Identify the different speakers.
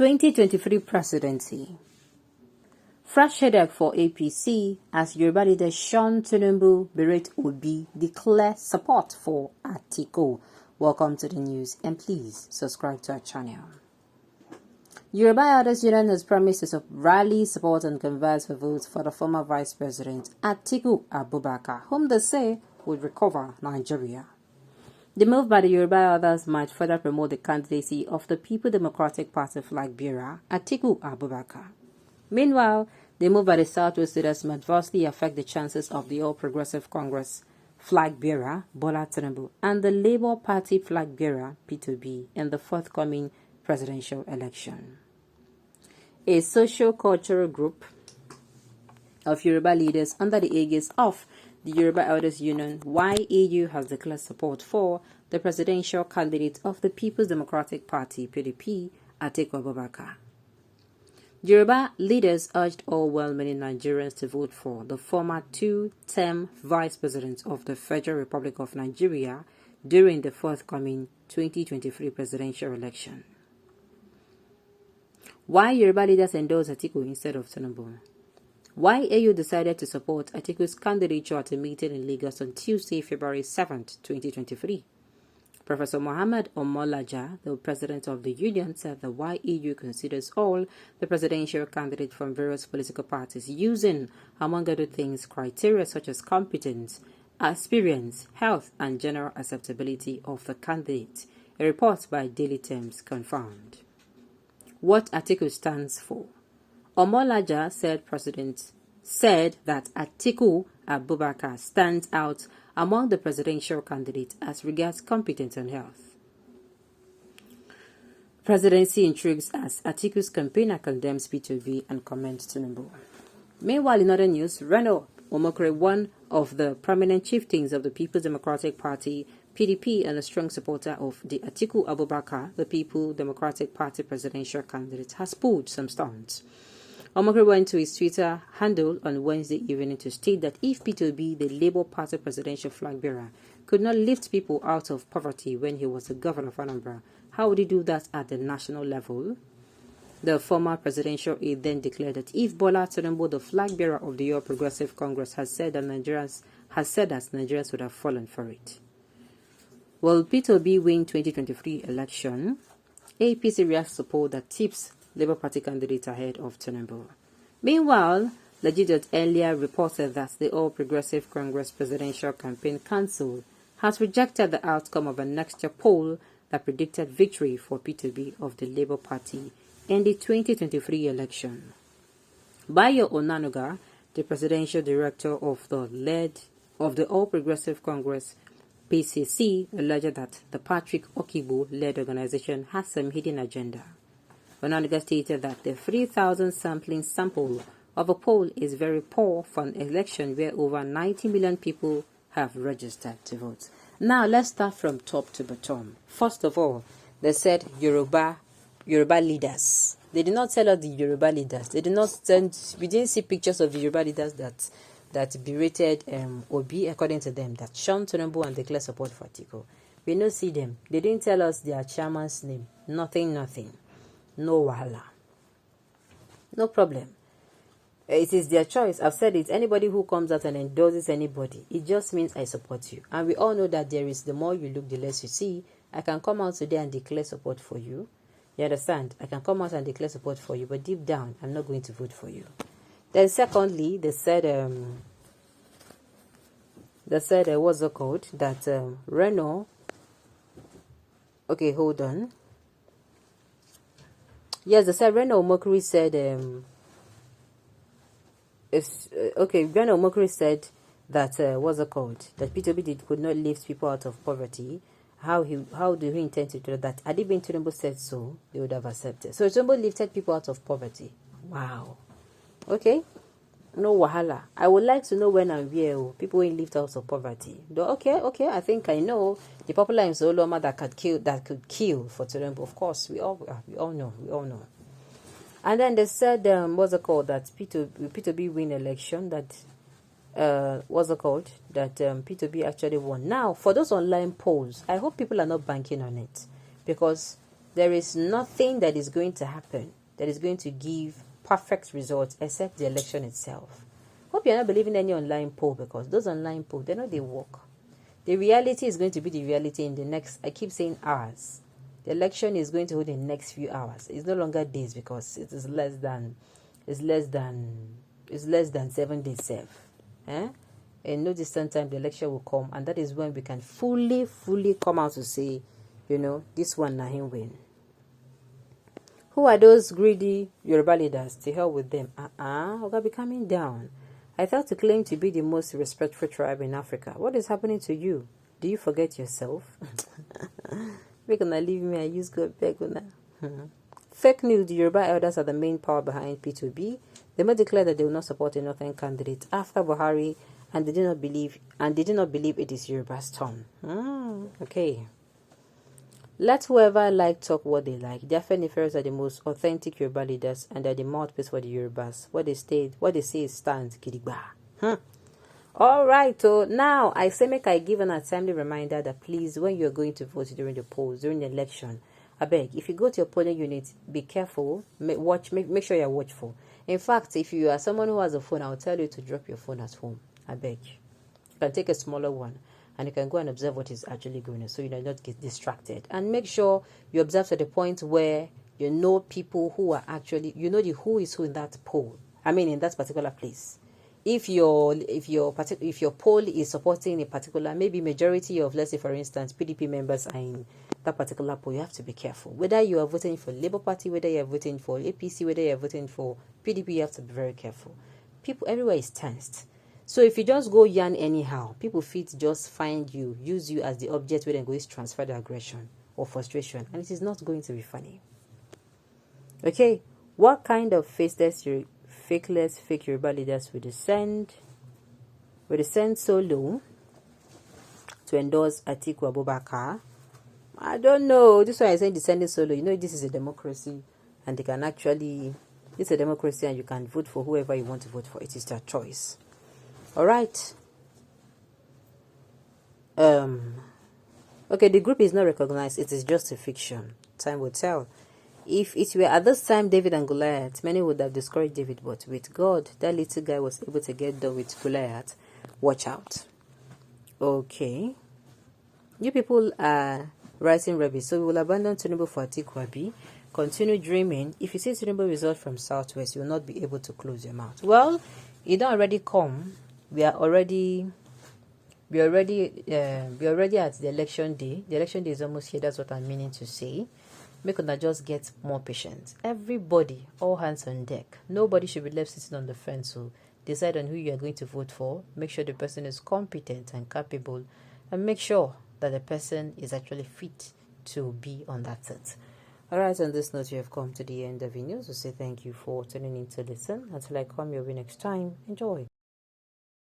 Speaker 1: 2023 presidency. Fresh headache for APC as Yoruba leader Tinubu berate Obi declare support for Atiku. Welcome to the news and please subscribe to our channel. Yoruba Elders Union has promised to rally support and converse for votes for the former Vice President Atiku Abubakar, whom they say would recover Nigeria. The move by the Yoruba Elders might further promote the candidacy of the People Democratic Party flag bearer Atiku Abubakar. Meanwhile, the move by the Southwest leaders might adversely affect the chances of the All Progressive Congress flag bearer Bola Tinubu and the Labour Party flag bearer P2B in the forthcoming presidential election. A socio-cultural group of Yoruba leaders under the aegis of the Yoruba Elders Union YAU has declared support for the presidential candidate of the People's Democratic Party PDP, Atiku Abubakar. Yoruba leaders urged all well-meaning Nigerians to vote for the former two-term Vice President of the Federal Republic of Nigeria during the forthcoming 2023 presidential election. Why Yoruba leaders endorse Atiku instead of Tinubu? Why AU decided to support Atiku's candidature at a meeting in Lagos on Tuesday, February 7, 2023. Professor Mohammed Omolaja, the president of the union, said the YAU considers all the presidential candidates from various political parties using, among other things, criteria such as competence, experience, health, and general acceptability of the candidate. A report by Daily Times confirmed. What Atiku stands for. Omolaja said that Atiku Abubakar stands out among the presidential candidates as regards competence and health. Presidency intrigues as Atiku's campaigner condemns P2B and commends Tinubu. Meanwhile, in other news, Reno Omokre, one of the prominent chieftains of the People's Democratic Party, PDP, and a strong supporter of the Atiku Abubakar, the People Democratic Party presidential candidate, has pulled some stunts. Omokre went to his Twitter handle on Wednesday evening to state that if P2B, the Labour Party presidential flag bearer, could not lift people out of poverty when he was the governor of Anambra, how would he do that at the national level? The former presidential aide then declared that if Bola Tinubu, the flag bearer of the All Progressive Congress, has said that Nigerians would have fallen for it. Will P2B win 2023 election? APC reacts to poll that tips Labour Party candidate ahead of Tinubu. Meanwhile, Legit earlier reported that the All Progressive Congress Presidential Campaign Council has rejected the outcome of a next-year poll that predicted victory for P2B of the Labour Party in the 2023 election. Bayo Onanuga, the presidential director of the All Progressive Congress PCC, alleged that the Patrick Okibo-led organization has some hidden agenda. Onanuga stated that the 3,000 sample of a poll is very poor for an election where over 90 million people have registered to vote. Now, let's start from top to bottom. First of all, they said Yoruba leaders. They did not tell us the Yoruba leaders. They did not send. We didn't see pictures of the Yoruba leaders that berated Obi, according to them, that Tinubu and declared support for Atiku. We don't see them. They didn't tell us their chairman's name. Nothing. No wahala. No problem. It is their choice. I've said it. Anybody who comes out and endorses anybody, it just means I support you. And we all know that the more you look, the less you see. I can come out today and declare support for you. You understand? I can come out and declare support for you, but deep down, I'm not going to vote for you. Then secondly, they said what's the code? That Renault. Okay, hold on. Yes, the said Reno Omokri said Reno Omokri said that what's it called? That P2B could not lift people out of poverty. How do he intend to do that? Had it been Tinubu said so, they would have accepted. So Tinubu lifted people out of poverty. Wow. Okay. No wahala. I would like to know when and where people will lift out of poverty. Okay. I think I know the popular in Zoloma that could kill for Tinubu. Of course, we all know. And then they said, what's it called? That P2B win election. That what's it called? That P2B actually won. Now, for those online polls, I hope people are not banking on it, because There is nothing that is going to happen that is going to give perfect results except the election itself. Hope you're not believing any online poll, because those online polls, they know they work. The reality is going to be the reality in the next, I keep saying hours. The election is going to hold in the next few hours. It's no longer days, because it is less than 7 days serve. In no distant time, the election will come, and that is when we can fully come out to say, this one na him win. Who are those greedy Yoruba leaders? To hell with them. Oga, be coming down. I thought to claim to be the most respectful tribe in Africa. What is happening to you? Do you forget yourself? We're gonna leave me. I use God beg una. Fake news. The Yoruba elders are the main power behind P2B. They may declare that they will not support a northern candidate after Buhari, and they did not believe it is Yoruba's turn. Okay. Let whoever like talk what they like. Their Fenifers are the most authentic Yoruba leaders, and they're the mouthpiece for the Yorubas. What they say stands. Kidigba. Alright, so now I say make I give a timely reminder that please, when you're going to vote during the polls, during the election, I beg, if you go to your polling unit, be careful, make sure you're watchful. In fact, if you are someone who has a phone, I'll tell you to drop your phone at home. I beg. You can take a smaller one, and you can go and observe what is actually going on, so you do not get distracted. And make sure you observe to the point where you know people who are actually, the who is who in that poll. I mean, in that particular place. If your poll is supporting a particular, maybe majority of, let's say for instance, PDP members are in that particular poll, you have to be careful. Whether you are voting for Labour Party, whether you are voting for APC, whether you are voting for PDP, you have to be very careful. People everywhere is tensed. So if you just go yarn anyhow, people fit just find you, use you as the object where they're going to transfer the aggression or frustration, and it is not going to be funny. Okay, what kind of faceless fake Yoruba leaders will descend so low to endorse Atiku Abubakar? I don't know. This is why I say descending so low. This is a democracy, and it's a democracy, and you can vote for whoever you want to vote for. It is their choice. All right. Okay, the group is not recognized. It is just a fiction. Time will tell. If it were at this time David and Goliath, many would have discouraged David, but with God, that little guy was able to get done with Goliath. Watch out. Okay. You people are writing rubbish, so we will abandon Tinubu for Atiku Abi. Continue dreaming. If you see Tinubu result from Southwest, you will not be able to close your mouth. Well, it don't already come. We are already at the election day. The election day is almost here. That's what I'm meaning to say. Make una just get more patient. Everybody, all hands on deck. Nobody should be left sitting on the fence. So decide on who you are going to vote for. Make sure the person is competent and capable, and make sure that the person is actually fit to be on that seat. Alright, on this note, you have come to the end of the news. We say thank you for tuning in to listen. Until I come your way next time, enjoy.